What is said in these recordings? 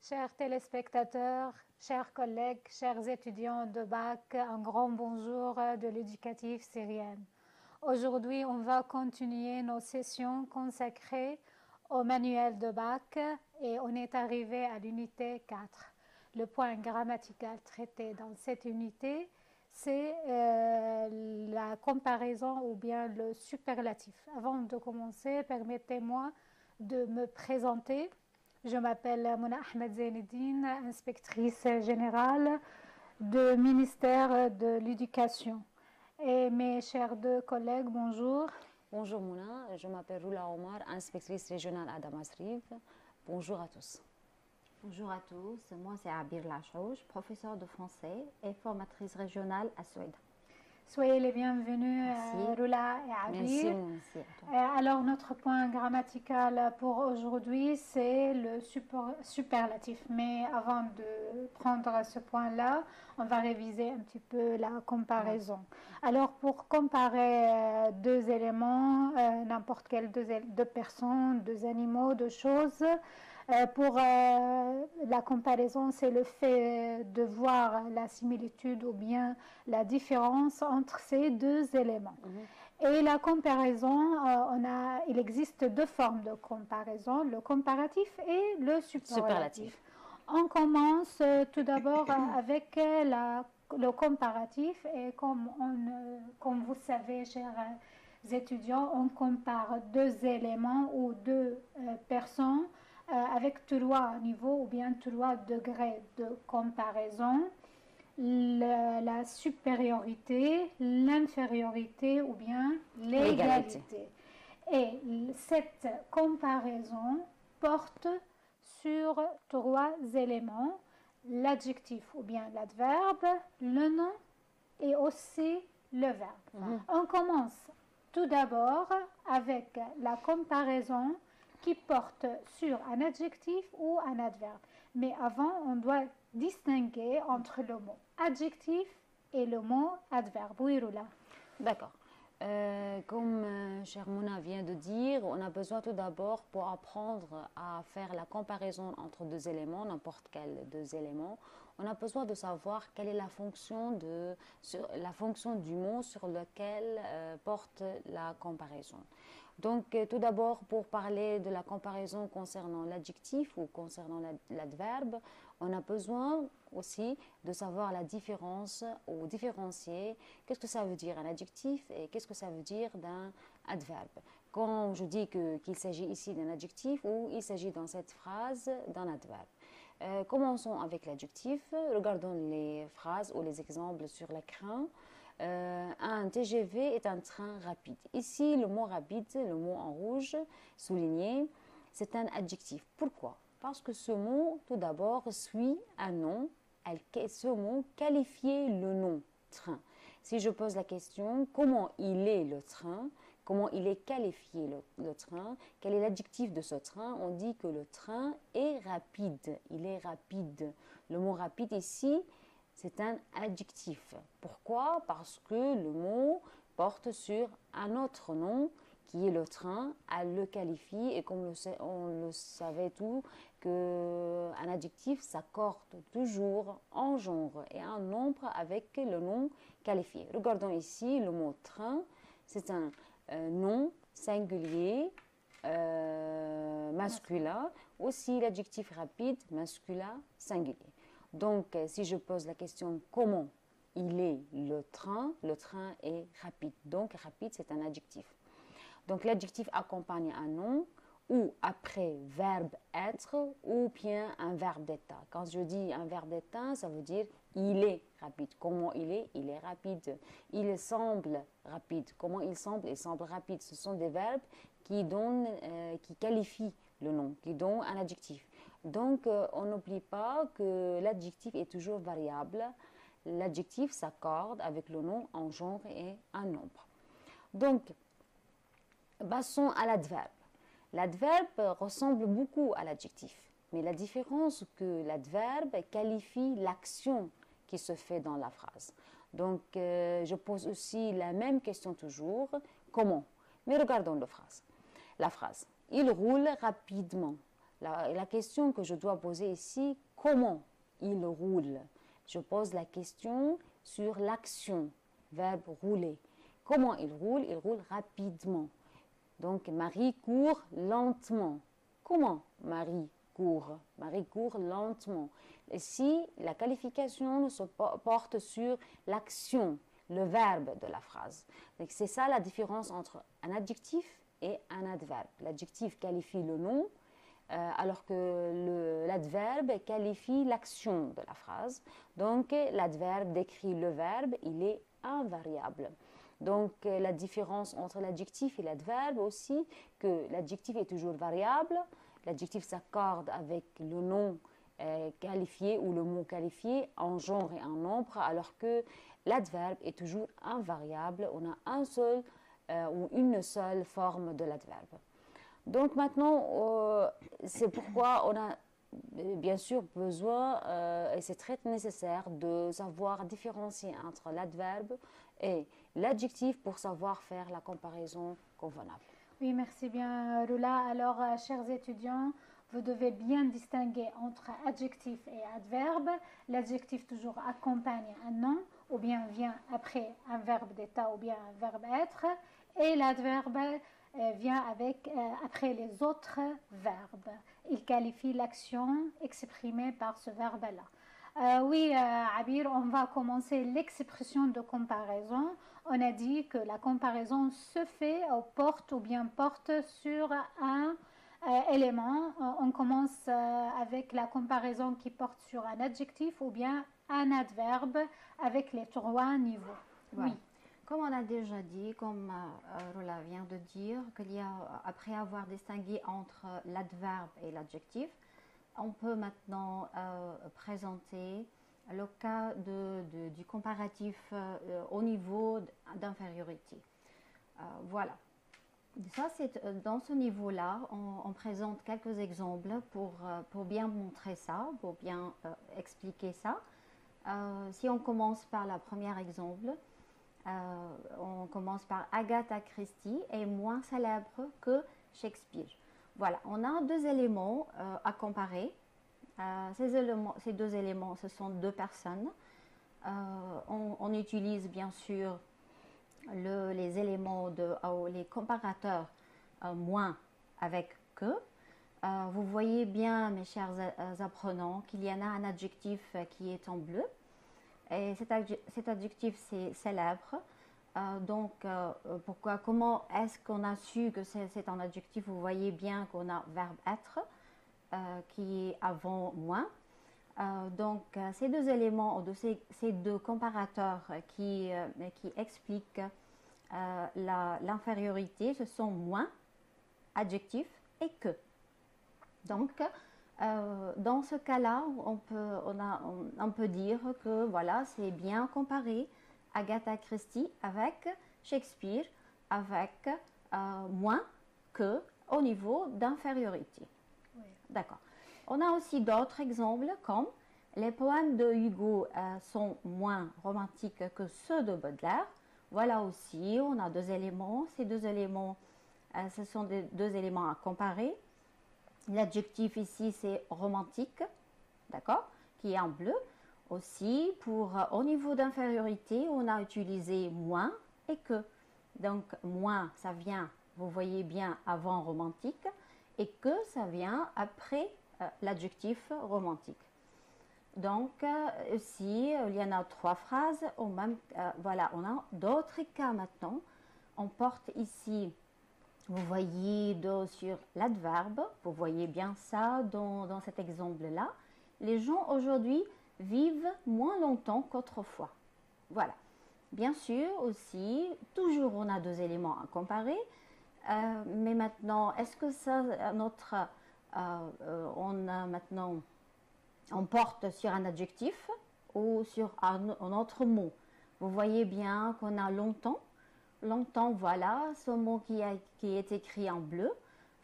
Chers téléspectateurs, chers collègues, chers étudiants de bac, un grand bonjour de l'éducatif syrienne. Aujourd'hui, on va continuer nos sessions consacrées au manuel de bac et on est arrivé à l'unité 4. Le point grammatical traité dans cette unité, c'est la comparaison ou bien le superlatif. Avant de commencer, permettez-moi de me présenter. Je m'appelle Mouna Ahmed Zaineddine, inspectrice générale du ministère de l'Éducation. Et mes chers deux collègues, bonjour. Bonjour Mouna, je m'appelle Roula Omar, inspectrice régionale à Damasrive. Bonjour à tous. Bonjour à tous, moi c'est Abir Lachouj, professeure de français et formatrice régionale à Suède. Soyez les bienvenus, Roula et Abir. Merci à toi. Alors, notre point grammatical pour aujourd'hui, c'est le superlatif. Mais avant de prendre ce point-là, on va réviser un petit peu la comparaison. Alors, pour comparer deux éléments, n'importe quel deux personnes, deux animaux, deux choses, pour la comparaison, c'est le fait de voir la similitude ou bien la différence entre ces deux éléments. Et la comparaison, il existe deux formes de comparaison, le comparatif et le superlatif. On commence tout d'abord avec le comparatif et comme vous savez, chers étudiants, on compare deux éléments ou deux personnes avec trois niveaux ou bien trois degrés de comparaison. La supériorité, l'infériorité ou bien l'égalité. Et cette comparaison porte sur trois éléments, l'adjectif ou bien l'adverbe, le nom et aussi le verbe. On commence tout d'abord avec la comparaison qui porte sur un adjectif ou un adverbe. Mais avant, on doit distinguer entre le mot adjectif et le mot adverbe. Oui, Roula. D'accord. Comme cher Mouna vient de dire, on a besoin tout d'abord pour apprendre à faire la comparaison entre deux éléments, n'importe quel deux éléments, on a besoin de savoir quelle est la fonction du mot sur lequel porte la comparaison. Donc tout d'abord, pour parler de la comparaison concernant l'adjectif ou concernant l'adverbe, on a besoin aussi de savoir la différence ou différencier qu'est-ce que ça veut dire un adjectif et qu'est-ce que ça veut dire d'un adverbe. Quand je dis qu'il s'agit ici d'un adjectif ou il s'agit dans cette phrase d'un adverbe. Commençons avec l'adjectif. Regardons les phrases ou les exemples sur l'écran. Un TGV est un train rapide. Ici, le mot rapide, le mot en rouge souligné, c'est un adjectif. Pourquoi? Parce que ce mot, tout d'abord, suit un nom. Ce mot qualifie le nom train. Si je pose la question, comment il est le train? Comment il est qualifié le train? Quel est l'adjectif de ce train? On dit que le train est rapide. Il est rapide. Le mot rapide ici, c'est un adjectif. Pourquoi? Parce que le mot porte sur un autre nom qui est le train, elle le qualifie et comme on le savait tout, qu'un adjectif s'accorde toujours en genre et en nombre avec le nom qualifié. Regardons ici le mot train, c'est un nom singulier masculin, aussi l'adjectif rapide masculin singulier. Donc, si je pose la question comment il est le train est rapide. Donc, rapide, c'est un adjectif. Donc, l'adjectif accompagne un nom ou après verbe être ou bien un verbe d'état. Quand je dis un verbe d'état, ça veut dire il est rapide. Comment il est? Il est rapide. Il semble rapide. Comment il semble? Il semble rapide. Ce sont des verbes qui qualifient le nom, qui donnent un adjectif. Donc, on n'oublie pas que l'adjectif est toujours variable. L'adjectif s'accorde avec le nom en genre et en nombre. Donc, passons à l'adverbe. L'adverbe ressemble beaucoup à l'adjectif, mais la différence que l'adverbe qualifie l'action qui se fait dans la phrase. Donc, je pose aussi la même question toujours, comment? Mais regardons la phrase. Il roule rapidement. La question que je dois poser ici, comment il roule? Je pose la question sur l'action, verbe rouler. Comment il roule? Il roule rapidement. Donc, Marie court lentement. Comment Marie court? Marie court lentement. Ici, la qualification se porte sur l'action, le verbe de la phrase. C'est ça la différence entre un adjectif et un adverbe. L'adjectif qualifie le nom, alors que l'adverbe qualifie l'action de la phrase. Donc, l'adverbe décrit le verbe, il est invariable. Donc, la différence entre l'adjectif et l'adverbe aussi, que l'adjectif est toujours variable, l'adjectif s'accorde avec le nom qualifié ou le mot qualifié en genre et en nombre, alors que l'adverbe est toujours invariable, on a un seul ou une seule forme de l'adverbe. Donc maintenant, c'est pourquoi on a bien sûr besoin, et c'est très nécessaire, de savoir différencier entre l'adverbe et l'adjectif pour savoir faire la comparaison convenable. Oui, merci bien, Rula. Alors, chers étudiants, vous devez bien distinguer entre adjectif et adverbe. L'adjectif toujours accompagne un nom, ou bien vient après un verbe d'état, ou bien un verbe être. Et l'adverbe vient après les autres verbes. Il qualifie l'action exprimée par ce verbe-là. Oui, Abir, on va commencer l'expression de comparaison. On a dit que la comparaison se fait au porte ou bien porte sur un élément. On commence avec la comparaison qui porte sur un adjectif ou bien un adverbe avec les 3 niveaux. Voilà. Oui. Comme on a déjà dit, comme Rola vient de dire, qu'il y a, après avoir distingué entre l'adverbe et l'adjectif, on peut maintenant présenter le cas du comparatif au niveau d'infériorité. Voilà. Ça, dans ce niveau-là, on présente quelques exemples pour bien montrer ça, pour bien expliquer ça. Si on commence par le premier exemple, on commence par Agatha Christie est moins célèbre que Shakespeare. Voilà, on a 2 éléments à comparer. Ces 2 éléments, ce sont 2 personnes. On utilise bien sûr les éléments, les comparateurs moins avec que. Vous voyez bien, mes chers apprenants, qu'il y en a un adjectif qui est en bleu. Et cet adjectif, c'est célèbre. Comment est-ce qu'on a su que c'est un adjectif? Vous voyez bien qu'on a verbe être qui est avant moins. Ces 2 éléments, ces 2 comparateurs qui expliquent l'infériorité, ce sont moins, adjectif et que. Donc, dans ce cas-là, on peut dire que voilà, c'est bien comparé Agatha Christie avec Shakespeare, avec moins que au niveau d'infériorité. Oui. D'accord. On a aussi d'autres exemples comme les poèmes de Hugo sont moins romantiques que ceux de Baudelaire. Voilà aussi, on a 2 éléments. Ces 2 éléments, ce sont 2 éléments à comparer. L'adjectif ici, c'est romantique, d'accord, qui est en bleu. Aussi, au niveau d'infériorité, on a utilisé moins et que. Donc, moins, ça vient, vous voyez bien, avant romantique, et que, ça vient après l'adjectif romantique. Donc, ici, il y en a 3 phrases. Voilà, on a d'autres cas maintenant. On porte ici, vous voyez sur l'adverbe, vous voyez bien ça dans cet exemple-là. Les gens aujourd'hui vivent moins longtemps qu'autrefois. Voilà. Bien sûr aussi, toujours on a 2 éléments à comparer. Mais maintenant, est-ce que ça, on porte sur un adjectif ou sur un autre mot? Vous voyez bien qu'on a longtemps. Longtemps, voilà, ce mot qui est écrit en bleu.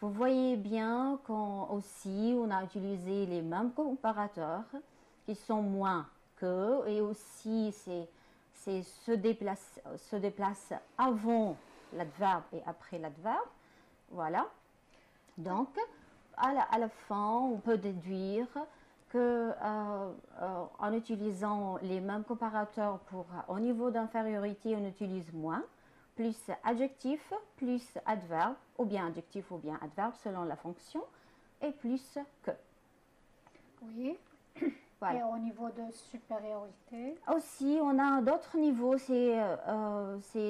Vous voyez bien qu'aussi, on a utilisé les mêmes comparateurs qui sont moins que, et aussi se déplace avant l'adverbe et après l'adverbe. Voilà. Donc, à la fin, on peut déduire que en utilisant les mêmes comparateurs au niveau d'infériorité, on utilise moins, plus adjectif, plus adverbe, ou bien adjectif ou bien adverbe selon la fonction, et plus que. Oui. Voilà. Et au niveau de supériorité? Aussi, on a d'autres niveaux, c'est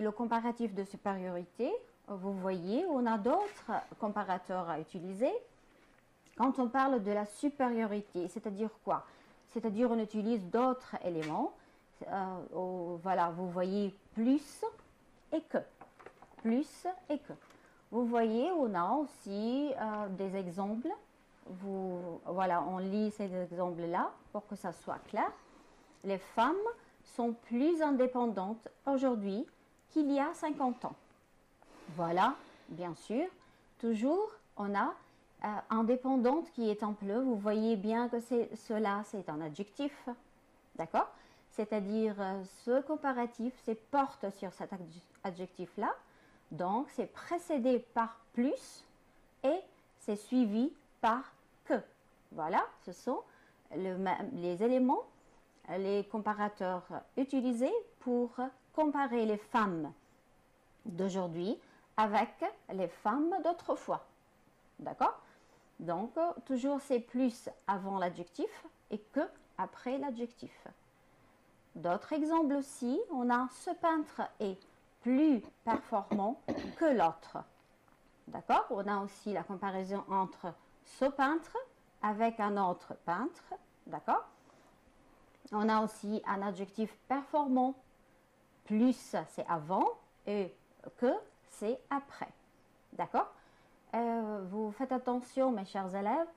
le comparatif de supériorité. Vous voyez, on a d'autres comparateurs à utiliser. Quand on parle de la supériorité, c'est-à-dire quoi? C'est-à-dire on utilise d'autres éléments. Voilà, vous voyez plus et que. Plus et que. Vous voyez, on a aussi des exemples. Voilà, on lit ces exemples-là pour que ça soit clair. Les femmes sont plus indépendantes aujourd'hui qu'il y a 50 ans. Voilà, bien sûr. Toujours, on a indépendante qui est en bleu. Vous voyez bien que cela, c'est un adjectif. D'accord? C'est-à-dire, ce comparatif, c'est porte sur cet adjectif-là. Donc, c'est précédé par plus et c'est suivi par que. Voilà, ce sont les éléments, les comparateurs utilisés pour comparer les femmes d'aujourd'hui avec les femmes d'autrefois. D'accord? Donc, toujours c'est plus avant l'adjectif et que après l'adjectif. D'autres exemples aussi, on a ce peintre est plus performant que l'autre. D'accord? On a aussi la comparaison entre ce peintre avec un autre peintre. D'accord? On a aussi un adjectif performant. Plus, c'est avant et que, c'est après. D'accord? Vous faites attention, mes chers élèves,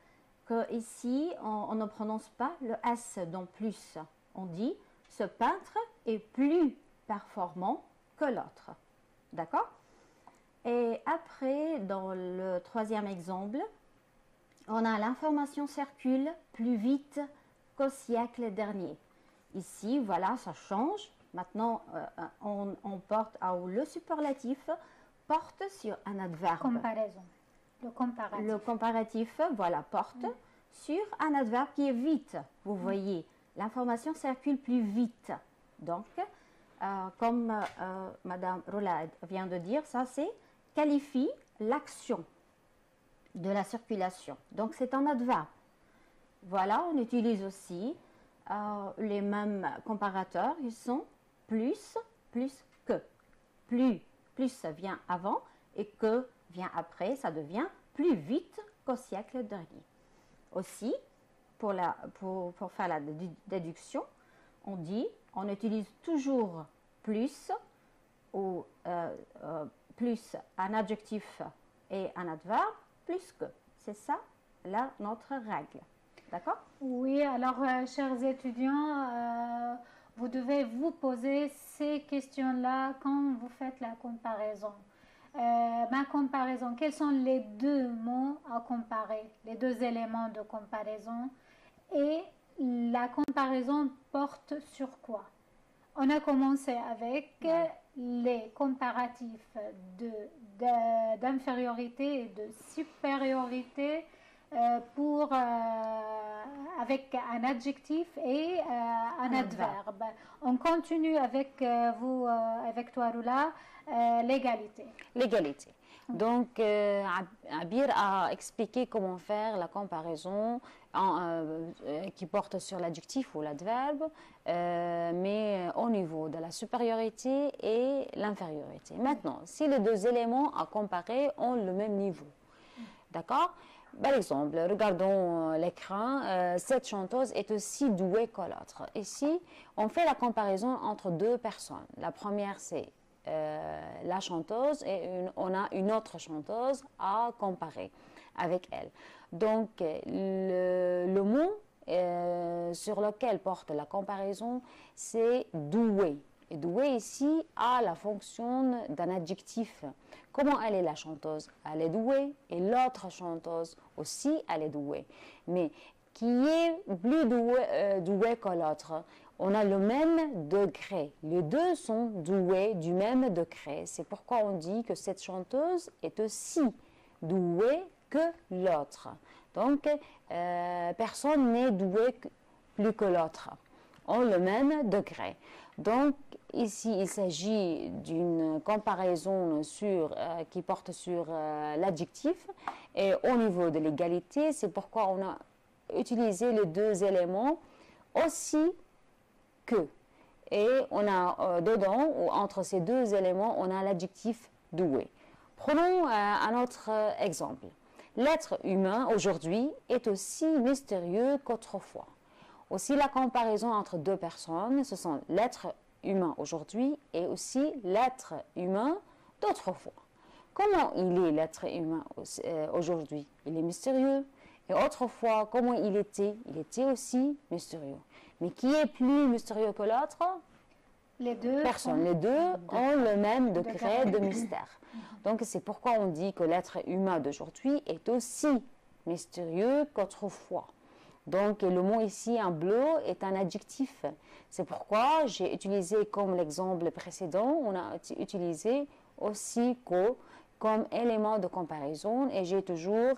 que ici, on ne prononce pas le S dans plus. On dit, ce peintre est plus performant que l'autre. D'accord? Et après, dans le troisième exemple, on a l'information circule plus vite qu'au siècle dernier. Ici, voilà, ça change. Maintenant, on porte le superlatif porte sur un adverbe. Comparaison. Le comparatif, voilà, porte sur un adverbe qui est vite. Vous voyez, l'information circule plus vite. Donc, comme Madame Roulade vient de dire, ça c'est qualifie l'action de la circulation. Donc, c'est un adverbe. Voilà, on utilise aussi les mêmes comparateurs. Ils sont plus, plus que. Plus vient avant et que vient après, ça devient plus vite qu'au siècle dernier. Aussi, pour faire la déduction, on utilise toujours plus ou plus un adjectif et un adverbe plus que. C'est ça, là, notre règle. D'accord? Oui, alors, chers étudiants, vous devez vous poser ces questions-là quand vous faites la comparaison. Ma comparaison, quels sont les deux mots à comparer, les deux éléments de comparaison et la comparaison porte sur quoi? On a commencé avec les comparatifs d'infériorité et de supériorité avec un adjectif et un adverbe. On continue avec vous, avec toi, Roula, l'égalité. L'égalité. Donc, Abir a expliqué comment faire la comparaison qui porte sur l'adjectif ou l'adverbe, mais au niveau de la supériorité et l'infériorité. Maintenant, si les deux éléments à comparer ont le même niveau, d'accord? Par exemple, regardons l'écran, cette chanteuse est aussi douée que l'autre. Ici, on fait la comparaison entre deux personnes. La première, c'est la chanteuse et on a une autre chanteuse à comparer avec elle. Donc, le mot sur lequel porte la comparaison, c'est doué. Et doué ici a la fonction d'un adjectif. Comment elle est la chanteuse? Elle est douée et l'autre chanteuse aussi, elle est douée. Mais qui est plus douée que l'autre? On a le même degré. Les deux sont doués du même degré. C'est pourquoi on dit que cette chanteuse est aussi douée que l'autre. Donc, personne n'est doué plus que l'autre, en le même degré. Donc, ici, il s'agit d'une comparaison qui porte sur l'adjectif. Et au niveau de l'égalité, c'est pourquoi on a utilisé les deux éléments aussi que. Et on a dedans, ou entre ces deux éléments, on a l'adjectif doué. Prenons un autre exemple. L'être humain aujourd'hui est aussi mystérieux qu'autrefois. Aussi, la comparaison entre deux personnes, ce sont l'être humain aujourd'hui et aussi l'être humain d'autrefois. Comment il est l'être humain aujourd'hui? Il est mystérieux. Et autrefois, comment il était? Il était aussi mystérieux. Mais qui est plus mystérieux que l'autre? Les deux. Personne. Les deux ont le même degré de mystère. Donc, c'est pourquoi on dit que l'être humain d'aujourd'hui est aussi mystérieux qu'autrefois. Donc, le mot ici en bleu est un adjectif. C'est pourquoi j'ai utilisé comme l'exemple précédent, on a utilisé aussi que comme élément de comparaison et j'ai toujours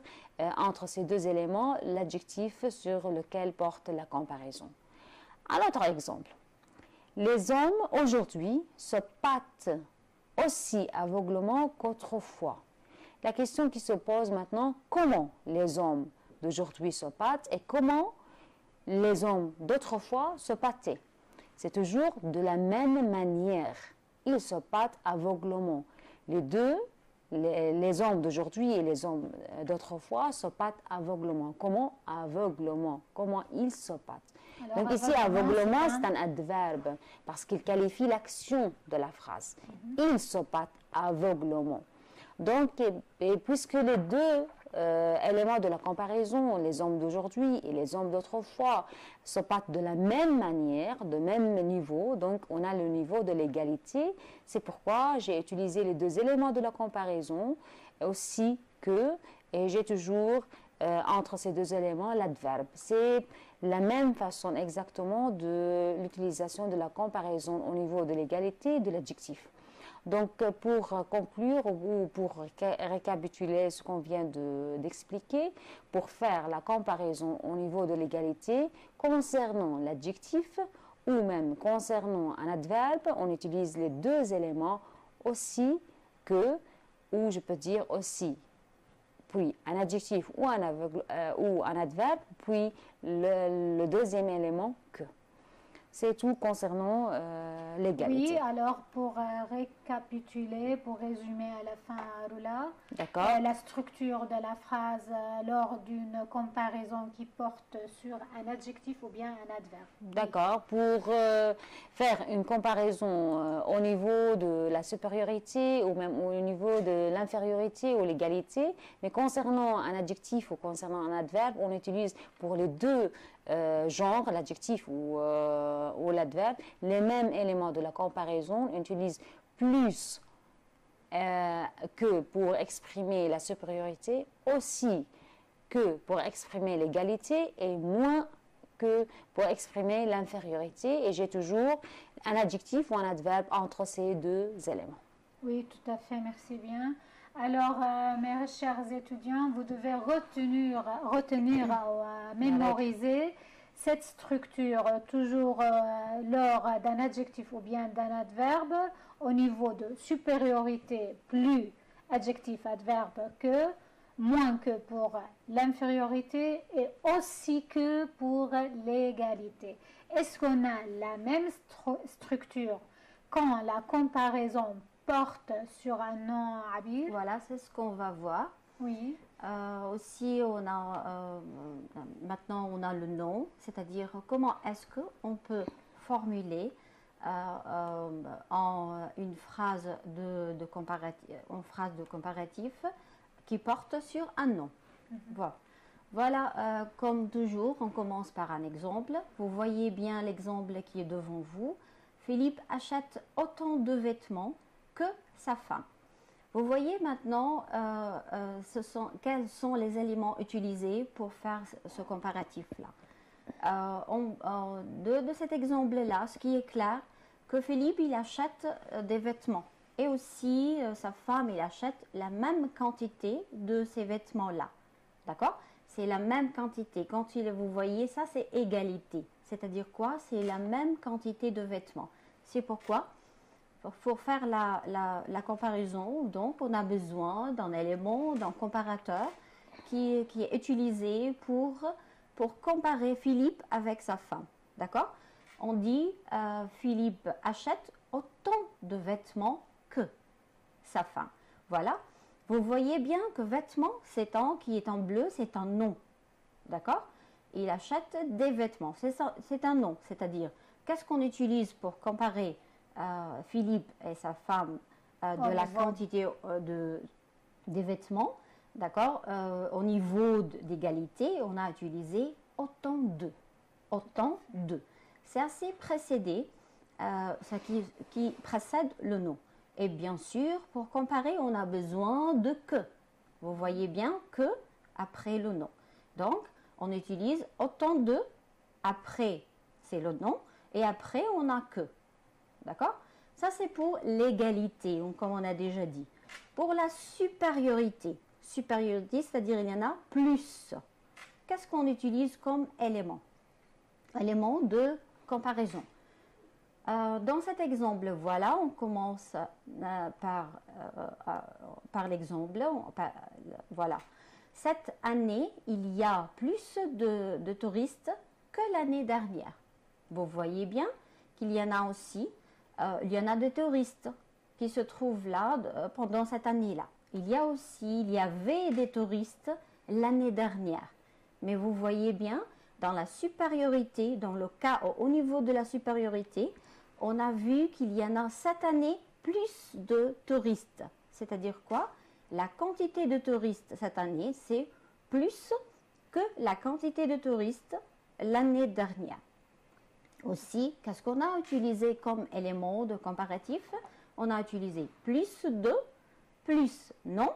entre ces deux éléments l'adjectif sur lequel porte la comparaison. Un autre exemple. Les hommes aujourd'hui se battent aussi aveuglement qu'autrefois. La question qui se pose maintenant, comment les hommes d'aujourd'hui se battent et comment les hommes d'autrefois se battaient? C'est toujours de la même manière. Ils se battent aveuglement. Les deux, les hommes d'aujourd'hui et les hommes d'autrefois se battent aveuglement. Comment? Aveuglement. Comment ils se battent? Alors, donc ici, aveuglement, c'est un adverbe parce qu'il qualifie l'action de la phrase. Ils se battent aveuglement. Donc, et puisque les deux éléments de la comparaison, les hommes d'aujourd'hui et les hommes d'autrefois, se battent de la même manière, de même niveau, donc on a le niveau de l'égalité. C'est pourquoi j'ai utilisé les deux éléments de la comparaison, aussi que, et j'ai toujours entre ces deux éléments l'adverbe. C'est la même façon exactement de l'utilisation de la comparaison au niveau de l'égalité et de l'adjectif. Donc, pour conclure ou pour récapituler ce qu'on vient d'expliquer, pour faire la comparaison au niveau de l'égalité, concernant l'adjectif ou même concernant un adverbe, on utilise les deux éléments aussi que, ou je peux dire aussi, puis un adjectif ou un adverbe, puis le deuxième élément que. C'est tout concernant l'égalité. Oui, alors pour récapituler, pour résumer à la fin, Rula, la structure de la phrase lors d'une comparaison qui porte sur un adjectif ou bien un adverbe. D'accord, pour faire une comparaison au niveau de la supériorité ou même au niveau de l'infériorité ou l'égalité, mais concernant un adjectif ou concernant un adverbe, on utilise pour les deux genre, l'adjectif ou l'adverbe, les mêmes éléments de la comparaison, on utilise plus que pour exprimer la supériorité, aussi que pour exprimer l'égalité et moins que pour exprimer l'infériorité. Et j'ai toujours un adjectif ou un adverbe entre ces deux éléments. Oui, tout à fait, merci bien. Alors, mes chers étudiants, vous devez retenir mémoriser cette structure toujours lors d'un adjectif ou bien d'un adverbe au niveau de supériorité, plus adjectif, adverbe que, moins que pour l'infériorité et aussi que pour l'égalité. Est-ce qu'on a la même structure quand la comparaison porte sur un nom habile? Voilà, c'est ce qu'on va voir. Oui. Aussi, maintenant on a le nom, c'est-à-dire comment est-ce qu'on peut formuler en une phrase de comparatif qui porte sur un nom. Voilà, comme toujours, on commence par un exemple. Vous voyez bien l'exemple qui est devant vous. Philippe achète autant de vêtements que sa femme. Vous voyez maintenant quels sont les éléments utilisés pour faire ce comparatif-là. De cet exemple-là, ce qui est clair, que Philippe, il achète des vêtements. Et aussi, sa femme, il achète la même quantité de ces vêtements-là. D'accord? c'est la même quantité. Quand vous voyez ça, c'est égalité. C'est-à-dire quoi? C'est la même quantité de vêtements. C'est pourquoi, pour faire la comparaison, donc on a besoin d'un élément, d'un comparateur qui est utilisé pour comparer Philippe avec sa femme. D'accord? On dit Philippe achète autant de vêtements que sa femme. Voilà. Vous voyez bien que vêtements, qui est en bleu, c'est un nom. D'accord? Il achète des vêtements. C'est un nom. C'est-à-dire, qu'est-ce qu'on utilise pour comparer Philippe et sa femme de la quantité des vêtements? D'accord? Au niveau d'égalité, on a utilisé autant de. Autant de. C'est assez précédé, ça qui précède le nom. Et bien sûr, pour comparer, on a besoin de que. Vous voyez bien que après le nom. Donc, on utilise autant de, après c'est le nom, et après on a que. D'accord? Ça c'est pour l'égalité, comme on a déjà dit. Pour la supériorité, c'est-à-dire il y en a plus. Qu'est-ce qu'on utilise comme élément? Élément de comparaison. Dans cet exemple, voilà, on commence par l'exemple. Voilà. Cette année, il y a plus de touristes que l'année dernière. Vous voyez bien qu'il y en a aussi, il y en a des touristes qui se trouvent là pendant cette année-là. Il y avait des touristes l'année dernière. Mais vous voyez bien, dans la supériorité, dans le cas au niveau de la supériorité, on a vu qu'il y en a cette année plus de touristes. C'est-à-dire quoi? La quantité de touristes cette année, c'est plus que la quantité de touristes l'année dernière. Aussi, qu'est-ce qu'on a utilisé comme élément de comparatif? On a utilisé plus de, plus non.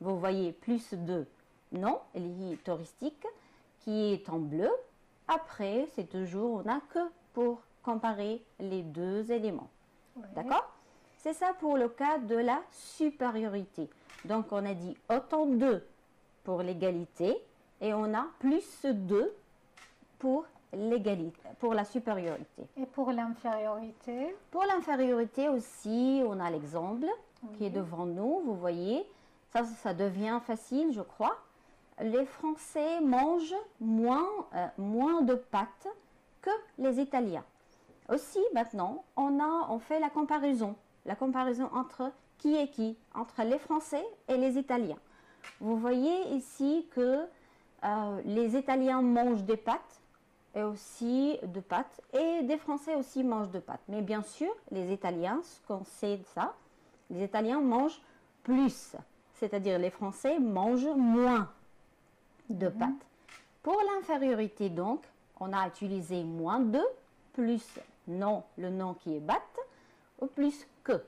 Vous voyez, plus de non, lié touristique, qui est en bleu. Après, c'est toujours, on n'a que pour comparer les deux éléments. Ouais. D'accord? C'est ça pour le cas de la supériorité. Donc, on a dit autant de pour l'égalité et on a plus de pour l'égalité, pour la supériorité. Et pour l'infériorité? Pour l'infériorité aussi, on a l'exemple qui est devant nous. Vous voyez, ça devient facile, je crois. Les Français mangent moins de pâtes que les Italiens. Aussi, maintenant, on fait la comparaison entre qui est qui, entre les Français et les Italiens. Vous voyez ici que les Italiens mangent des pâtes et aussi de pâtes et des Français aussi mangent de pâtes. Mais bien sûr, les Italiens, ce qu'on sait de ça, les Italiens mangent plus, c'est-à-dire les Français mangent moins de pâtes. Pour l'infériorité, donc, on a utilisé moins de, plus non, le nom qui est bat, ou plus que.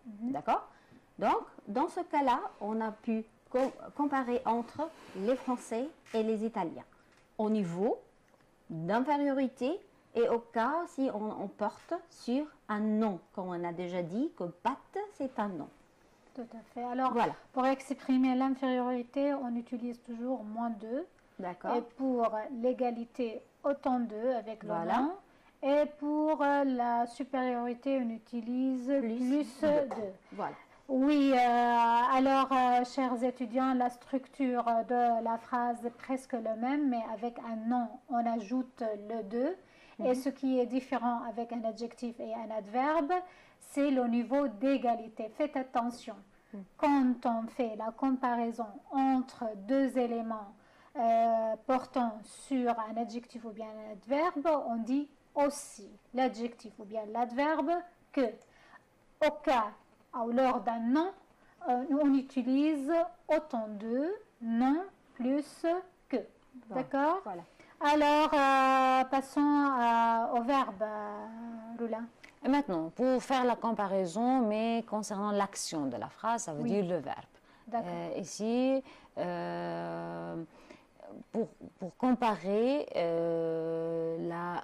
D'accord? Donc, dans ce cas-là, on a pu comparer entre les Français et les Italiens. Au niveau d'infériorité et au cas si on porte sur un nom, comme on a déjà dit, que bat, c'est un nom. Tout à fait. Alors, voilà. Pour exprimer l'infériorité, on utilise toujours moins 2. D'accord. Et pour l'égalité, autant 2 avec le nom. Et pour la supériorité, on utilise plus 2. Voilà. Oui, alors, chers étudiants, la structure de la phrase est presque la même, mais avec un nom, on ajoute le 2. Et ce qui est différent avec un adjectif et un adverbe, c'est le niveau d'égalité. Faites attention. Quand on fait la comparaison entre deux éléments portant sur un adjectif ou bien un adverbe, on dit aussi l'adjectif ou bien l'adverbe que. Au cas ou lors d'un nom, on utilise autant de, non plus que. D'accord? Voilà. Alors, passons au verbe, Roula. Et maintenant, pour faire la comparaison, mais concernant l'action de la phrase, ça veut dire le verbe. Ici, pour comparer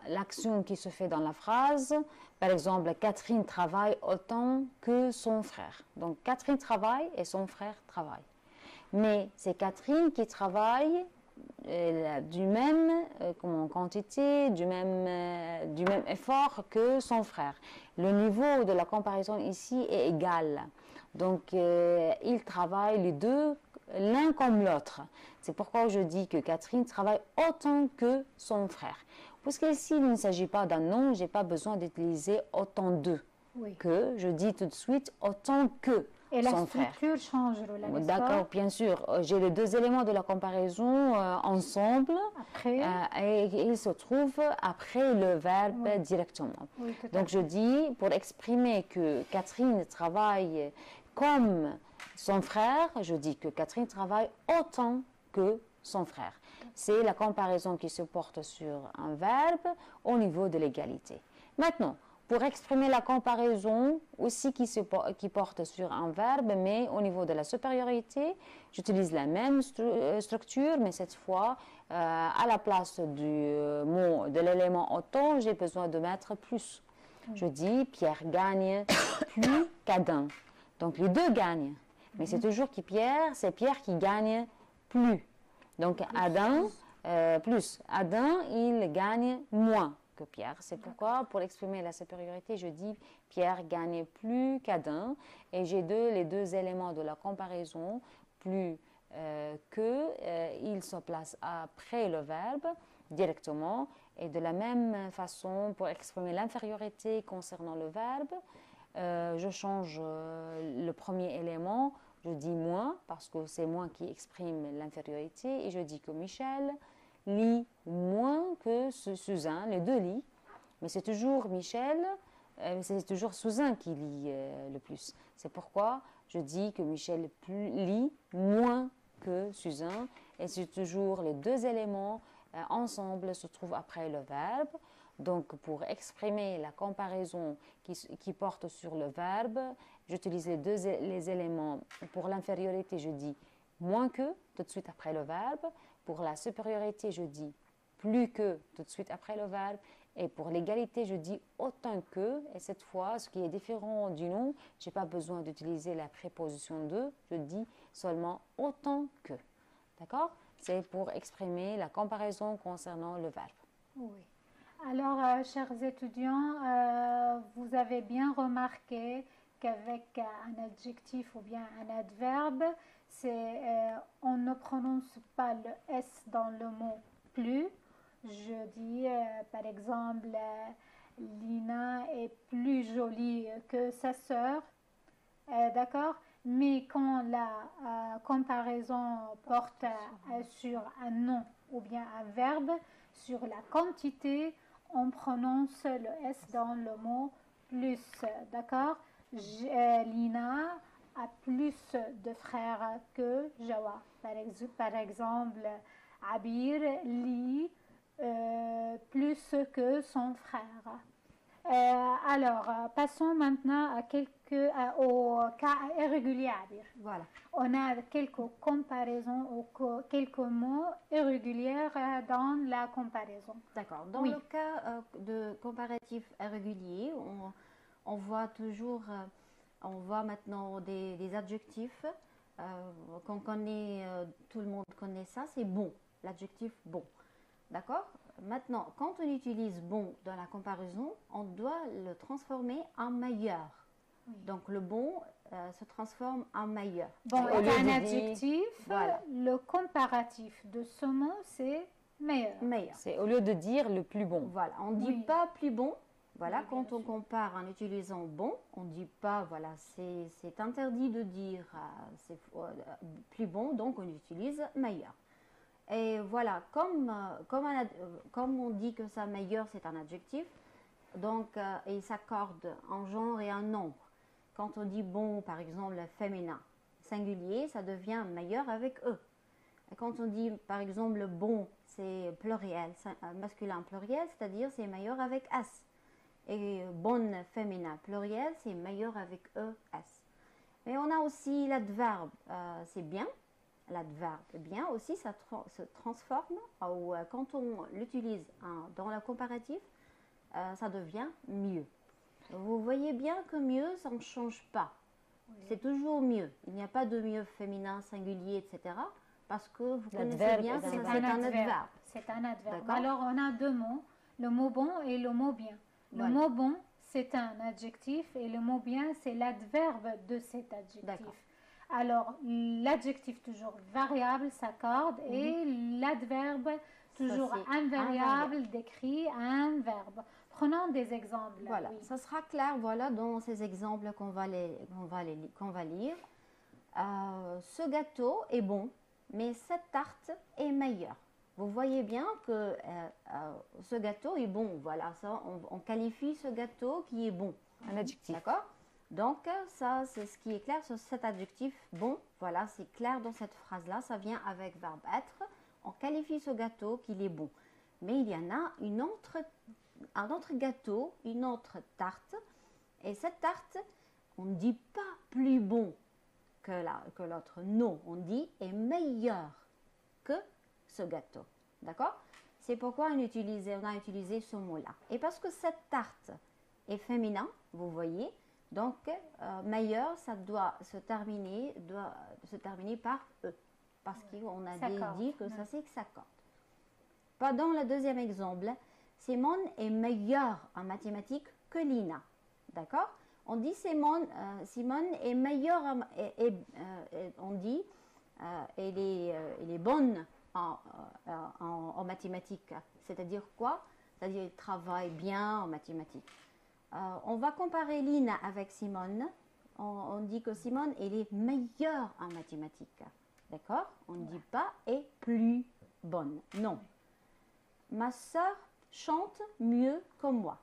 l'action qui se fait dans la phrase, par exemple, Catherine travaille autant que son frère. Donc, Catherine travaille et son frère travaille. Mais c'est Catherine qui travaille du même quantité, du même effort que son frère. Le niveau de la comparaison ici est égal. Donc, ils travaillent les deux, l'un comme l'autre. C'est pourquoi je dis que Catherine travaille autant que son frère. Puisqu'ici, il ne s'agit pas d'un nom, je n'ai pas besoin d'utiliser autant de que. Je dis tout de suite autant que. Et la structure change, d'accord, bien sûr. J'ai les deux éléments de la comparaison ensemble et ils se trouvent après le verbe directement. Donc, je dis, pour exprimer que Catherine travaille comme son frère, je dis que Catherine travaille autant que son frère. C'est la comparaison qui se porte sur un verbe au niveau de l'égalité. Maintenant, pour exprimer la comparaison aussi qui porte sur un verbe, mais au niveau de la supériorité, j'utilise la même structure, mais cette fois, à la place du mot, de l'élément autant, j'ai besoin de mettre plus. Je dis Pierre gagne plus qu'Adam. Donc les deux gagnent, mais c'est toujours c'est Pierre qui gagne plus. Donc Adam, Adam, il gagne moins que Pierre. C'est pourquoi, pour exprimer la supériorité, je dis Pierre gagne plus qu'Adam. Et j'ai les deux éléments de la comparaison, plus il se place après le verbe directement. Et de la même façon, pour exprimer l'infériorité concernant le verbe, je change le premier élément. Je dis moins parce que c'est moi qui exprime l'infériorité et je dis que Michel lit moins que Suzanne, les deux lient, mais c'est toujours Michel, c'est toujours Suzanne qui lit le plus. C'est pourquoi je dis que Michel lit moins que Suzanne et c'est toujours les deux éléments ensemble se trouvent après le verbe. Donc, pour exprimer la comparaison qui porte sur le verbe, j'utilise les éléments. Pour l'infériorité, je dis moins que, tout de suite après le verbe. Pour la supériorité, je dis plus que, tout de suite après le verbe. Et pour l'égalité, je dis autant que. Et cette fois, ce qui est différent du nom, je n'ai pas besoin d'utiliser la préposition de. Je dis seulement autant que. D'accord? C'est pour exprimer la comparaison concernant le verbe. Oui. Alors, chers étudiants, vous avez bien remarqué qu'avec un adjectif ou bien un adverbe, on ne prononce pas le S dans le mot plus. Je dis, par exemple, Lina est plus jolie que sa sœur, d'accord? Mais quand la comparaison porte sur un nom ou bien un verbe, sur la quantité, on prononce le S dans le mot plus, d'accord? Lina a plus de frères que Jawa. Par exemple, Abir lit plus que son frère. Alors, passons maintenant au cas irrégulier, Abir. Voilà. On a quelques comparaisons ou quelques mots irréguliers dans la comparaison. D'accord. Dans le cas de comparatif irrégulier, on voit toujours, on voit maintenant des adjectifs qu'on connaît, tout le monde connaît ça, c'est bon, l'adjectif bon. D'accord? Maintenant, quand on utilise bon dans la comparaison, on doit le transformer en meilleur. Oui. Donc le bon se transforme en meilleur. Bon, et un adjectif, voilà. Le comparatif de ce mot, c'est meilleur. C'est au lieu de dire le plus bon. Voilà, on ne dit pas plus bon. Voilà, oui, quand on compare en utilisant bon, on ne dit pas, voilà, c'est interdit de dire plus bon, donc on utilise meilleur. Et voilà, comme on dit que ça meilleur, c'est un adjectif, donc il s'accorde en genre et en nombre. Quand on dit bon, par exemple, féminin, singulier, ça devient meilleur avec E. Et quand on dit, par exemple, le bon, c'est pluriel, masculin pluriel, c'est-à-dire c'est meilleur avec S. Et bonne féminin pluriel, c'est meilleur avec ES. Mais on a aussi l'adverbe, c'est bien. L'adverbe bien aussi, ça se transforme. Quand on l'utilise dans le comparatif, ça devient mieux. Vous voyez bien que mieux, ça ne change pas. Oui. C'est toujours mieux. Il n'y a pas de mieux féminin, singulier, etc. parce que vous connaissez L'adverbe bien est que un c'est verbe. un adverbe. C'est un adverbe. D'accord. Alors, on a deux mots, le mot bon et le mot bien. Le Voilà. mot bon, c'est un adjectif et le mot bien, c'est l'adverbe de cet adjectif. D'accord. Alors, l'adjectif toujours variable s'accorde et l'adverbe toujours c'est invariable décrit un verbe. Prenons des exemples. Voilà, oui. ça sera clair, voilà, dans ces exemples qu'on va lire. Ce gâteau est bon, mais cette tarte est meilleure. Vous voyez bien que ce gâteau est bon, voilà, ça, on qualifie ce gâteau qui est bon. Un adjectif. D'accord. Donc, ça, c'est ce qui est clair sur cet adjectif bon. Voilà, c'est clair dans cette phrase-là. Ça vient avec verbe être. On qualifie ce gâteau qu'il est bon. Mais il y en a un autre gâteau, une autre tarte. Et cette tarte, on ne dit pas plus bon que l'autre. Non, on dit est meilleur que ce gâteau. D'accord. C'est pourquoi on a utilisé ce mot-là. Et parce que cette tarte est féminin, vous voyez, donc meilleur, ça doit se terminer par E. Parce qu'on a dit que ça s'accorde. Pas dans le deuxième exemple, Simone est meilleure en mathématiques que Lina. D'accord. On dit Simone est meilleure, on dit elle est bonne en mathématiques. C'est-à-dire quoi? C'est-à-dire qu'elle travaille bien en mathématiques. On va comparer Lina avec Simone. On dit que Simone, elle est meilleure en mathématiques. D'accord? On ne dit pas est plus bonne. Non. Ma sœur chante mieux que moi.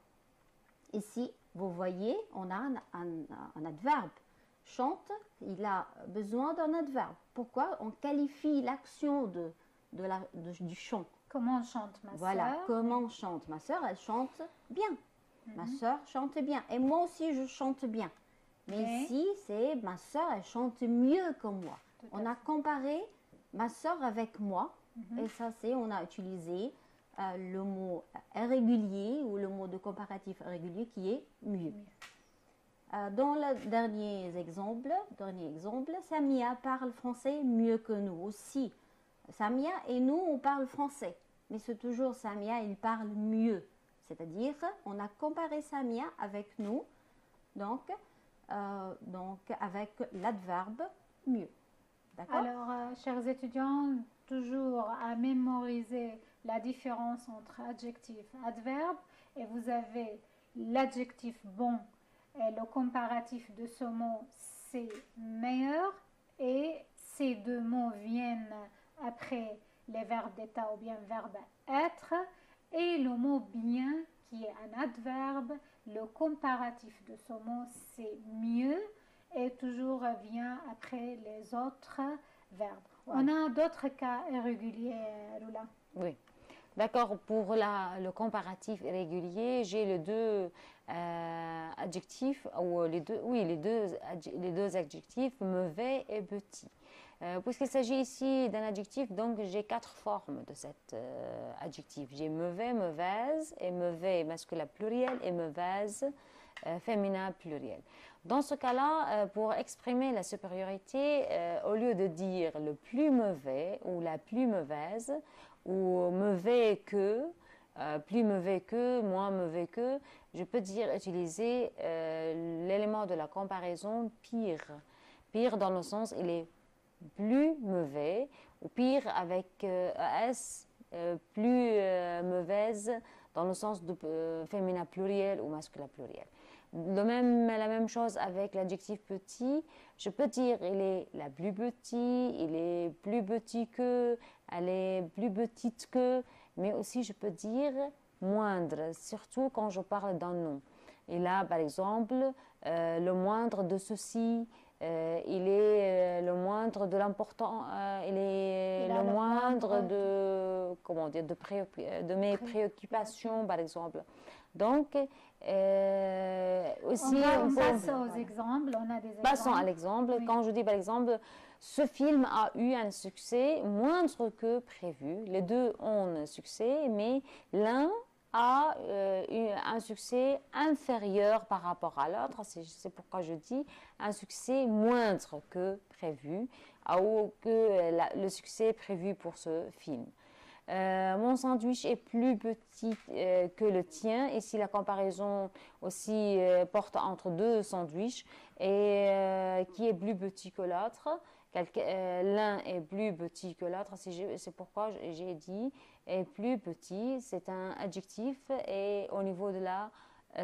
Ici, vous voyez, on a un adverbe. Chante, il a besoin d'un adverbe. Pourquoi? On qualifie l'action du chant. Comment chante ma Voilà, sœur? comment chante ma sœur? Elle chante bien. Ma sœur chante bien. Et moi aussi, je chante bien. Mais ici, c'est ma sœur, elle chante mieux que moi. On a comparé ma sœur avec moi. Et ça, on a utilisé le mot irrégulier ou le mot de comparatif irrégulier qui est mieux. Dans le dernier exemple, Samia parle français mieux que nous aussi. Samia et nous, on parle français. Mais c'est toujours Samia, il parle mieux. C'est-à-dire, on a comparé Samia avec nous, donc avec l'adverbe mieux. D'accord? Alors, chers étudiants, toujours à mémoriser la différence entre adjectif et adverbe. Et vous avez l'adjectif bon et le comparatif de ce mot, c'est meilleur. Et ces deux mots viennent après les verbes d'état ou bien verbe être. Et le mot bien, qui est un adverbe, le comparatif de ce mot, c'est mieux. Et toujours vient après les autres verbes. Ouais. On a d'autres cas irréguliers, Lula. Oui. D'accord, pour le comparatif irrégulier, j'ai les deux adjectifs, ou les deux adjectifs mauvais et petit. Puisqu'il s'agit ici d'un adjectif, donc j'ai 4 formes de cet adjectif. J'ai mauvais, mauvaise, et mauvais masculin pluriel, et mauvaise féminin pluriel. Dans ce cas-là, pour exprimer la supériorité, au lieu de dire le plus mauvais ou la plus mauvaise, ou mauvais que, plus mauvais que, moins mauvais que, je peux utiliser l'élément de la comparaison pire. Pire dans le sens, il est plus mauvais, ou pire avec S, plus mauvaise dans le sens de féminin pluriel ou masculin pluriel. La même chose avec l'adjectif petit. Je peux dire il est la plus petit, il est plus petit que, elle est plus petite que, mais aussi je peux dire moindre, surtout quand je parle d'un nom. Et là, par exemple, le moindre de ceci, il est le moindre de l'important, il est le moindre de, comment dire, de mes préoccupations, par exemple. Donc, aussi, on passe aux exemples, on a des exemples. Passons à l'exemple. Oui. Quand je dis par exemple, ce film a eu un succès moindre que prévu. Les deux ont un succès, mais l'un a eu un succès inférieur par rapport à l'autre. C'est pourquoi je dis un succès moindre que prévu. ou que le succès prévu pour ce film. Mon sandwich est plus petit que le tien. Ici, la comparaison aussi porte entre deux sandwichs et qui est plus petit que l'autre. L'un est plus petit que l'autre. C'est pourquoi j'ai dit est plus petit. C'est un adjectif et au niveau de la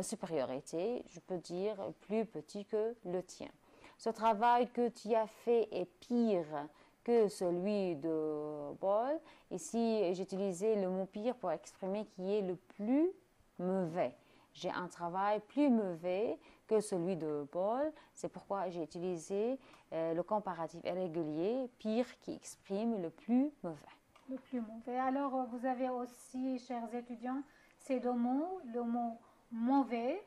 supériorité, je peux dire plus petit que le tien. Ce travail que tu as fait est pire que celui de Paul. Ici, j'ai utilisé le mot pire pour exprimer qui est le plus mauvais. J'ai un travail plus mauvais que celui de Paul. C'est pourquoi j'ai utilisé le comparatif irrégulier, pire, qui exprime le plus mauvais. Le plus mauvais. Alors, vous avez aussi, chers étudiants, ces deux mots, le mot mauvais,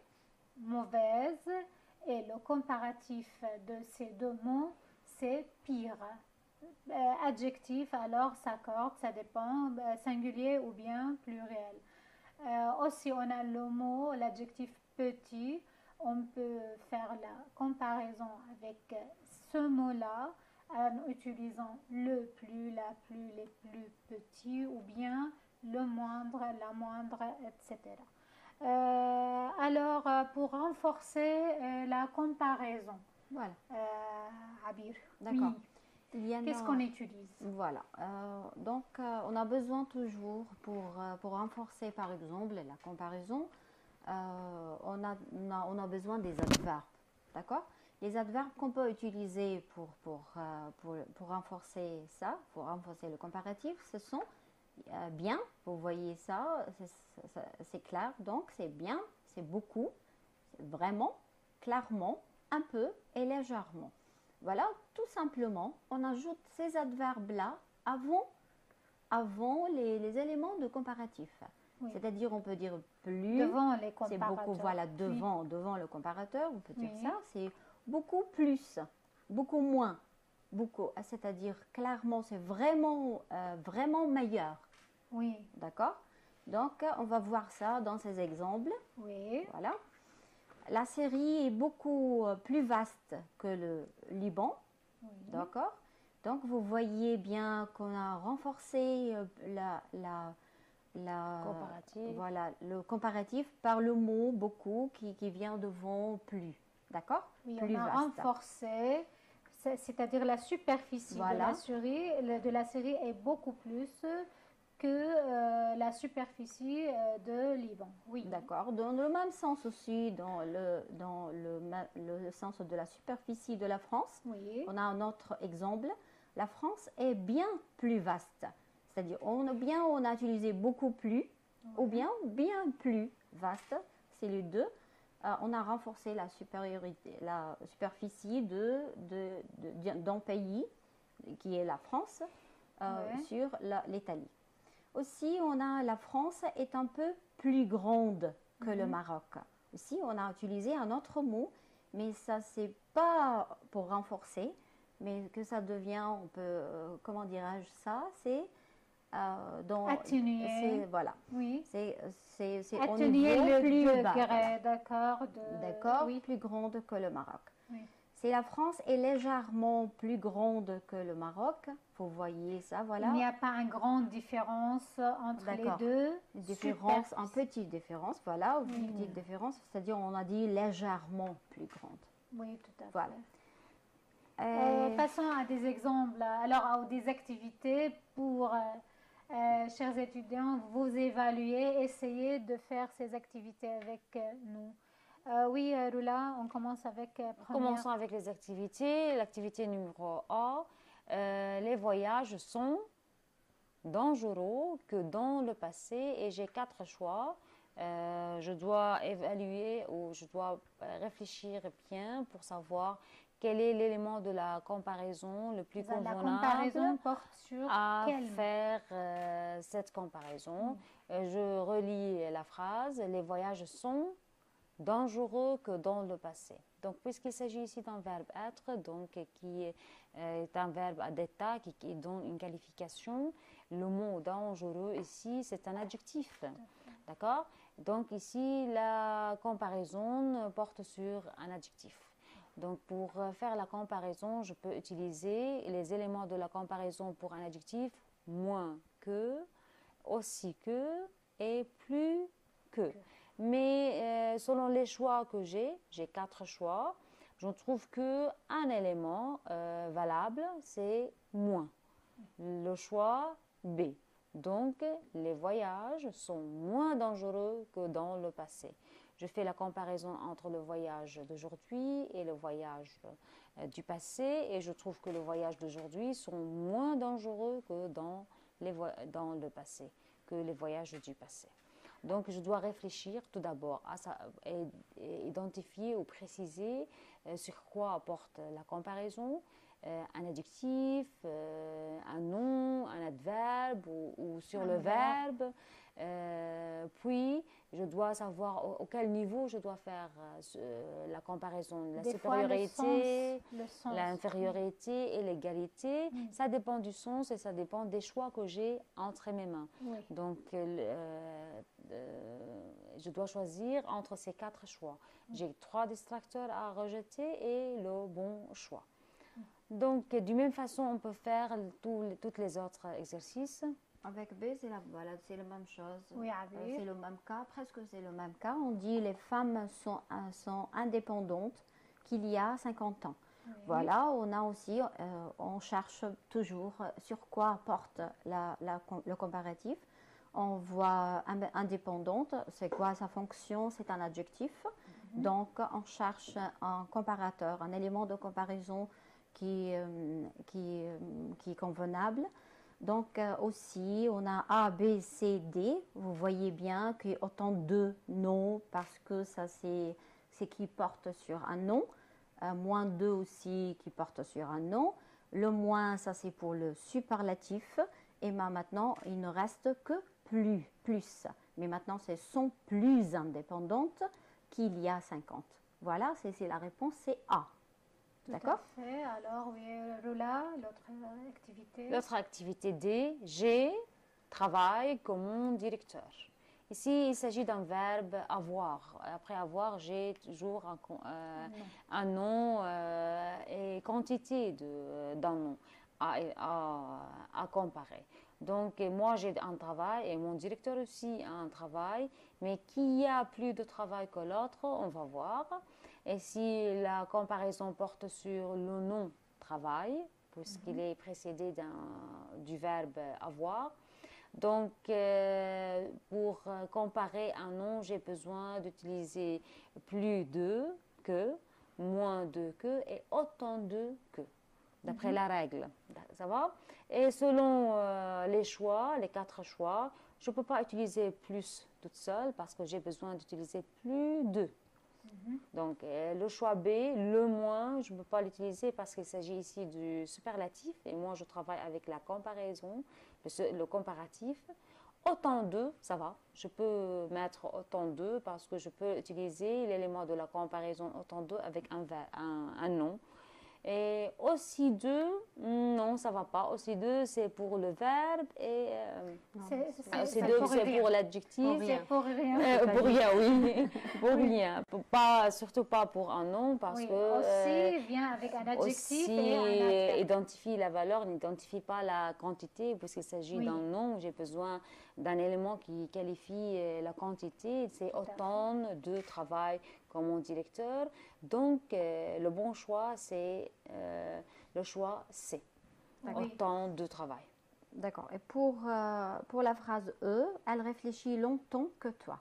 mauvaise, et le comparatif de ces deux mots, c'est pire. Adjectif, alors s'accorde, ça dépend, singulier ou bien pluriel. Aussi, on a le mot, l'adjectif petit. On peut faire la comparaison avec ce mot-là en utilisant le plus, la plus, les plus petits ou bien le moindre, la moindre, etc. Alors, pour renforcer la comparaison, Voilà. Abir, D'accord. oui. Qu'est-ce qu'on utilise? Voilà. Donc, on a besoin toujours, pour renforcer par exemple la comparaison, on a besoin des adverbes. D'accord? Les adverbes qu'on peut utiliser pour renforcer ça, pour renforcer le comparatif, ce sont bien, vous voyez ça, c'est clair, donc c'est bien, c'est beaucoup, c'est vraiment, clairement, un peu et légèrement. Voilà, tout simplement, on ajoute ces adverbes-là avant les éléments de comparatif. Oui. C'est-à-dire, on peut dire plus, devant les comparateurs. C'est beaucoup, voilà, devant le comparateur, on peut dire ça, c'est beaucoup plus, beaucoup moins, beaucoup, c'est-à-dire clairement, c'est vraiment, vraiment meilleur. Oui. D'accord? Donc, on va voir ça dans ces exemples. Oui. Voilà. La Syrie est beaucoup plus vaste que le Liban. Oui. D'accord? Donc, vous voyez bien qu'on a renforcé le comparatif par le mot beaucoup qui vient devant plus. D'accord? Oui, plus on a vaste. Renforcé, c'est-à-dire la superficie de la série est beaucoup plus que la superficie de Liban. Oui. D'accord. Dans le même sens aussi, dans le sens de la superficie de la France, oui. On a un autre exemple. La France est bien plus vaste. C'est-à-dire, on a utilisé beaucoup plus, oui. ou bien plus vaste. C'est les deux. On a renforcé la superficie d'un pays, qui est la France, oui. sur l'Italie. Aussi, la France est un peu plus grande que le Maroc. Aussi, on a utilisé un autre mot, mais ça, c'est pas pour renforcer, mais que ça devient, on peut, comment dirais-je ça, c'est atténuer. Voilà. Oui. C'est atténuer au niveau le plus degré, bas. d'accord. D'accord, oui. plus grande que le Maroc. Oui. Si la France est légèrement plus grande que le Maroc, vous voyez ça, voilà. Il n'y a pas une grande différence entre les deux. Une petite différence, voilà, une petite différence, c'est-à-dire on a dit légèrement plus grande. Oui, tout à fait. Voilà. Passons à des exemples, alors à des activités pour, chers étudiants, vous évaluer, essayer de faire ces activités avec nous. Oui, Rula, on commence avec Commençons avec les activités. L'activité numéro 1, les voyages sont dangereux que dans le passé et j'ai 4 choix. Je dois évaluer ou je dois réfléchir bien pour savoir quel est l'élément de la comparaison le plus convenable la comparaison porte sur à faire cette comparaison. Je relis la phrase. Les voyages sont dangereux que dans le passé. Donc, puisqu'il s'agit ici d'un verbe être, donc qui est un verbe à d'état qui donne une qualification, le mot dangereux ici, c'est un adjectif. D'accord? Donc, ici, la comparaison porte sur un adjectif. Donc, pour faire la comparaison, je peux utiliser les éléments de la comparaison pour un adjectif moins que, aussi que et plus que. Mais selon les choix que j'ai 4 choix, je trouve qu'un élément valable, c'est moins. Le choix B. Donc, les voyages sont moins dangereux que dans le passé. Je fais la comparaison entre le voyage d'aujourd'hui et le voyage du passé et je trouve que le voyage d'aujourd'hui sont moins dangereux que dans le passé, que les voyages du passé. Donc, je dois réfléchir tout d'abord à ça et identifier ou préciser sur quoi apporte la comparaison, un adjectif, un nom, un adverbe ou sur le verbe. Puis, je dois savoir auquel niveau je dois faire la comparaison, la supériorité, l'infériorité et l'égalité. Ça dépend du sens et ça dépend des choix que j'ai entre mes mains. Oui. Donc, je dois choisir entre ces 4 choix. J'ai 3 distracteurs à rejeter et le bon choix. Donc, d'une même façon, on peut faire tous les autres exercices. Avec B, c'est la même chose. Oui, c'est le même cas, presque c'est le même cas. On dit les femmes sont indépendantes qu'il y a 50 ans. Oui. Voilà, on a aussi, on cherche toujours sur quoi porte le comparatif. On voit indépendante, c'est quoi sa fonction, c'est un adjectif. Donc, on cherche un comparateur, un élément de comparaison qui est convenable. Donc, aussi, on a A, B, C, D. Vous voyez bien qu'il y a autant de noms parce que ça, c'est qui porte sur un nom. Moins 2 aussi qui porte sur un nom. Le moins, ça, c'est pour le superlatif. Et maintenant, il ne reste que plus. Mais maintenant, c'est sont plus indépendantes qu'il y a 50. Voilà, c'est la réponse, c'est A. D'accord ? Tout à fait. Alors, oui, Rola, l'autre activité. L'autre activité D, j'ai travaille comme mon directeur. Ici, il s'agit d'un verbe avoir. Après avoir, j'ai toujours un nom et quantité d'un nom à comparer. Donc, moi, j'ai un travail et mon directeur aussi a un travail. Mais qui a plus de travail que l'autre, on va voir. Et si la comparaison porte sur le nom travail, puisqu'il est précédé du verbe avoir. Donc, pour comparer un nom, j'ai besoin d'utiliser plus de que, moins de que et autant de que, d'après la règle. Ça va? Et selon les choix, les 4 choix, je ne peux pas utiliser plus toute seule parce que j'ai besoin d'utiliser plus de. Donc, le choix B, le moins, je ne peux pas l'utiliser parce qu'il s'agit ici du superlatif et moi, je travaille avec la comparaison, le comparatif. Autant de, ça va. Je peux mettre autant de parce que je peux utiliser l'élément de la comparaison autant de avec un nom. Et aussi de, non, ça ne va pas. Aussi de, c'est pour le verbe et aussi de, c'est pour l'adjectif. C'est pour rien. Pour rien, oui. Pour rien. Surtout pas pour un nom parce que aussi vient avec un adjectif aussi et un adverbe. Identifie la valeur, n'identifie pas la quantité puisqu'il s'agit d'un nom. J'ai besoin d'un élément qui qualifie la quantité. C'est autant de travail comme mon directeur. Donc, le bon choix, c'est le choix C. Autant de travail. D'accord. Et pour la phrase E, elle réfléchit longtemps que toi.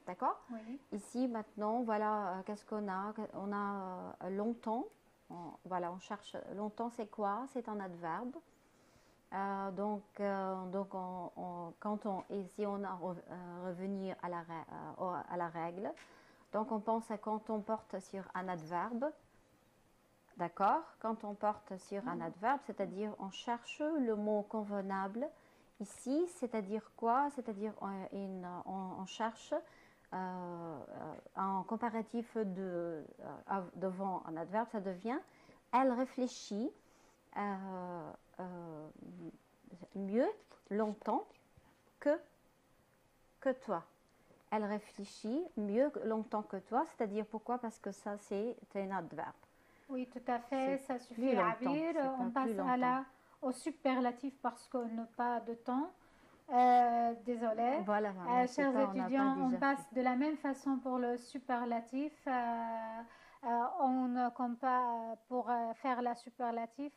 D'accord ? Oui. Ici, maintenant, voilà, qu'est-ce qu'on a ? On a longtemps. On cherche longtemps, c'est quoi ? C'est un adverbe. Si on a revenir à la règle, donc on pense à quand on porte sur un adverbe, d'accord? Quand on porte sur un adverbe, c'est-à-dire on cherche le mot convenable ici, c'est-à-dire quoi? C'est-à-dire on cherche un comparatif devant un adverbe, ça devient elle réfléchit mieux longtemps que toi. Elle réfléchit mieux longtemps que toi, c'est-à-dire pourquoi? Parce que ça, c'est un adverbe. Oui, tout à fait, C'est ça plus suffit, longtemps, Abir. c'est On pas passe plus longtemps. au superlatif parce qu'on n'a pas de temps. Désolée. Voilà, mais c'est Chers pas, on n'a pas étudiants, on déjà passe fait. de la même façon pour le superlatif. On compare, pour faire la superlatif,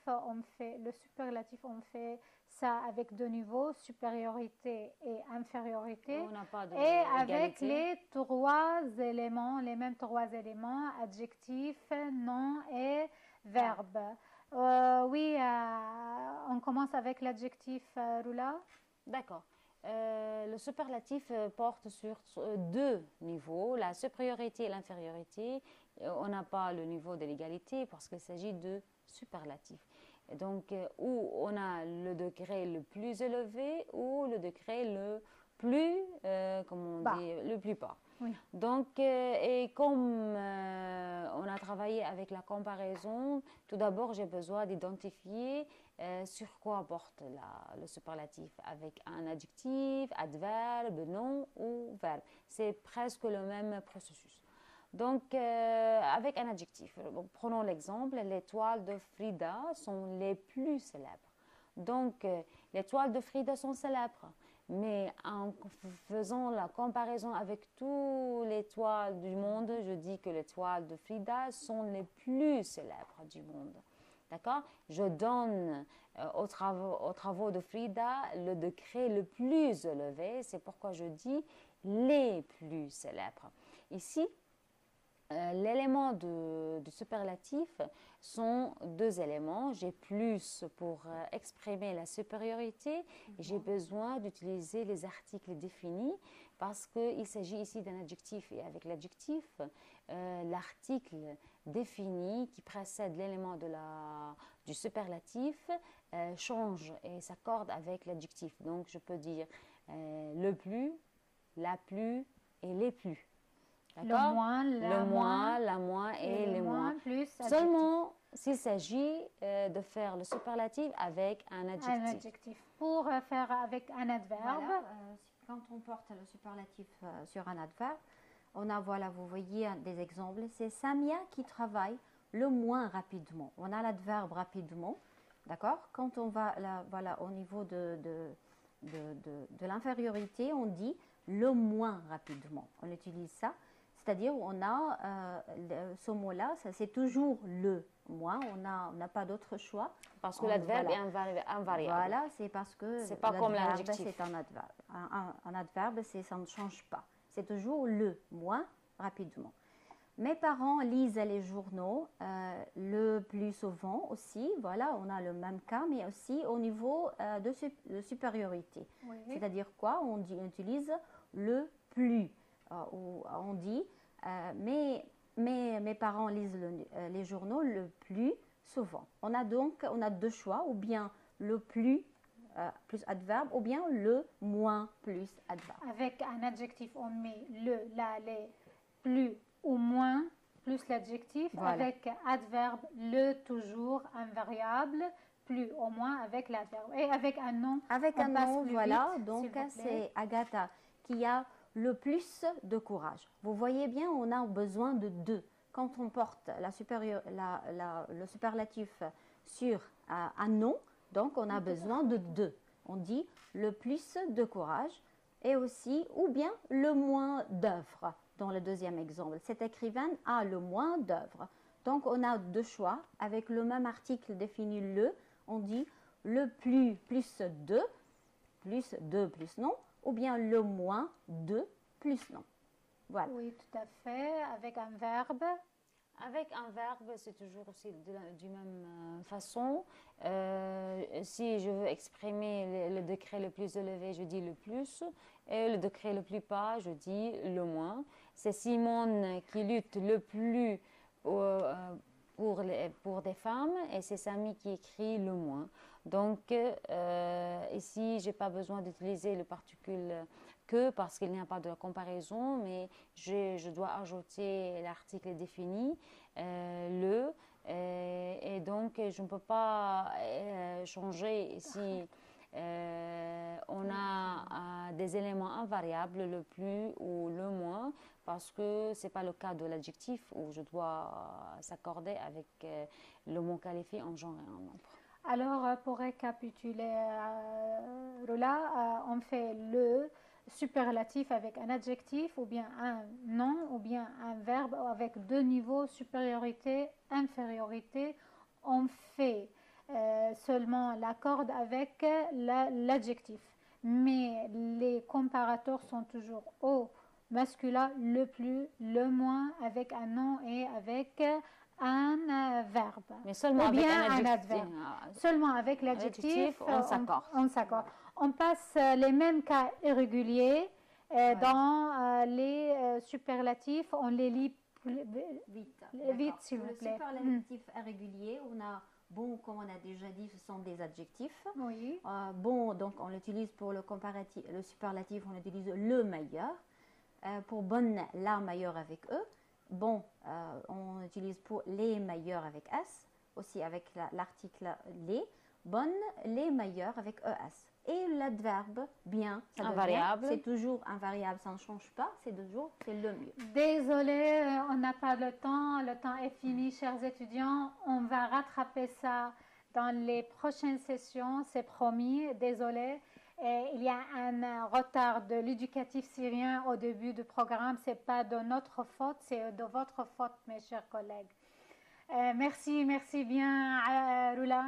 le superlatif, on fait ça avec deux niveaux, supériorité et infériorité, On n'a pas et avec d'égalité. les trois éléments, les mêmes trois éléments, adjectif, nom et verbe. Oui, on commence avec l'adjectif, Rula. D'accord. Le superlatif porte sur deux niveaux, la supériorité et l'infériorité. On n'a pas le niveau de l'égalité parce qu'il s'agit de superlatif. Et donc, où on a le degré le plus élevé ou le degré le plus, comment on Bas. dit, le plus bas. Oui. Donc, et comme on a travaillé avec la comparaison, tout d'abord, j'ai besoin d'identifier sur quoi porte le superlatif avec un adjectif, adverbe, nom ou verbe. C'est presque le même processus. Donc, avec un adjectif, prenons l'exemple, les toiles de Frida sont les plus célèbres. Donc, les toiles de Frida sont célèbres. Mais en faisant la comparaison avec toutes les toiles du monde, je dis que les toiles de Frida sont les plus célèbres du monde. D'accord? Je donne aux travaux de Frida le degré le plus élevé. C'est pourquoi je dis les plus célèbres. Ici, l'élément du superlatif sont deux éléments. J'ai plus pour exprimer la supériorité et j'ai besoin d'utiliser les articles définis parce qu'il s'agit ici d'un adjectif et avec l'adjectif, l'article défini qui précède l'élément du superlatif change et s'accorde avec l'adjectif. Donc je peux dire le plus, la plus et les plus. Le moins, la moins et les moins. plus Seulement s'il s'agit de faire le superlatif avec un adjectif. Un adjectif. Pour faire avec un adverbe. Voilà, quand on porte le superlatif sur un adverbe, on a, voilà, vous voyez des exemples. C'est Samia qui travaille le moins rapidement. On a l'adverbe rapidement, d'accord? Quand on va là, voilà, au niveau de l'infériorité, on dit le moins rapidement. On utilise ça. C'est-à-dire, on a ce mot-là, c'est toujours le moins, on n'a pas d'autre choix. Parce que l'adverbe voilà. est invariable. Voilà, c'est parce que c'est pas comme l'adjectif. C'est un adverbe. Un adverbe, ça ne change pas. C'est toujours le moins rapidement. Mes parents lisent les journaux le plus souvent aussi. Voilà, on a le même cas, mais aussi au niveau de supériorité. Oui. C'est-à-dire quoi? On utilise le plus. On dit mes parents lisent les journaux le plus souvent. On a deux choix, ou bien le plus plus adverbe, ou bien le moins plus adverbe. Avec un adjectif, on met le, la, les, plus ou moins plus l'adjectif. Voilà. Avec adverbe, le toujours invariable, plus ou moins avec l'adverbe. Et avec un nom, avec on un passe nom, plus voilà, vite, donc s'il vous plaît. c'est Agatha qui a le plus de courage. Vous voyez bien, on a besoin de deux. Quand on porte le superlatif sur un nom, donc on a besoin de deux. On dit le plus de courage et aussi, ou bien le moins d'œuvres. Dans le deuxième exemple, cet écrivain a le moins d'œuvres. Donc on a deux choix. Avec le même article défini le, on dit le plus de plus non, ou bien le moins de plus non. Voilà. Oui, tout à fait. Avec un verbe. Avec un verbe, c'est toujours aussi de même façon. Si je veux exprimer le degré le plus élevé, je dis le plus. Et le degré le plus bas, je dis le moins. C'est Simone qui lutte le plus pour des femmes et c'est Samy qui écrit le moins. Donc ici, je n'ai pas besoin d'utiliser le particule que parce qu'il n'y a pas de comparaison, mais je dois ajouter l'article défini, et donc je ne peux pas changer ici On a des éléments invariables, le plus ou le moins, parce que ce n'est pas le cas de l'adjectif où je dois s'accorder avec le mot qualifié en genre et en nombre. Alors, pour récapituler, Rola, on fait le superlatif avec un adjectif ou bien un nom ou bien un verbe avec deux niveaux, supériorité, infériorité. On fait seulement l'accord avec l'adjectif. Mais les comparateurs sont toujours au masculin, le plus, le moins, avec un nom et avec un verbe. Mais seulement Ou avec bien un adjectif. adverbe. Seulement avec l'adjectif, on s'accorde. on s'accorde. On passe les mêmes cas irréguliers dans les superlatifs. On les lit vite s'il vous plaît. Le superlatif irrégulier, on a bon, comme on a déjà dit, ce sont des adjectifs. Oui. Bon, donc on l'utilise pour le comparatif, le superlatif, on utilise le meilleur. Pour bonne, la meilleure avec E. Bon, on utilise pour les meilleurs avec S, aussi avec l'article les. Bonne, les meilleurs avec ES. Et l'adverbe bien, ça invariable. C'est toujours invariable, ça ne change pas, c'est toujours, c'est le mieux. Désolée, on n'a pas le temps est fini, chers étudiants. On va rattraper ça dans les prochaines sessions, c'est promis, désolée. Et il y a un retard de l'éducatif syrien au début du programme. Ce n'est pas de notre faute, c'est de votre faute, mes chers collègues. Merci bien, Roula.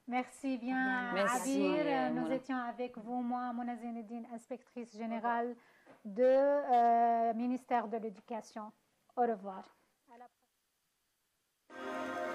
Merci bien, Abir. Nous étions avec vous, moi, Mona Zaineddine, inspectrice générale du ministère de l'Éducation. Au revoir. À la prochaine.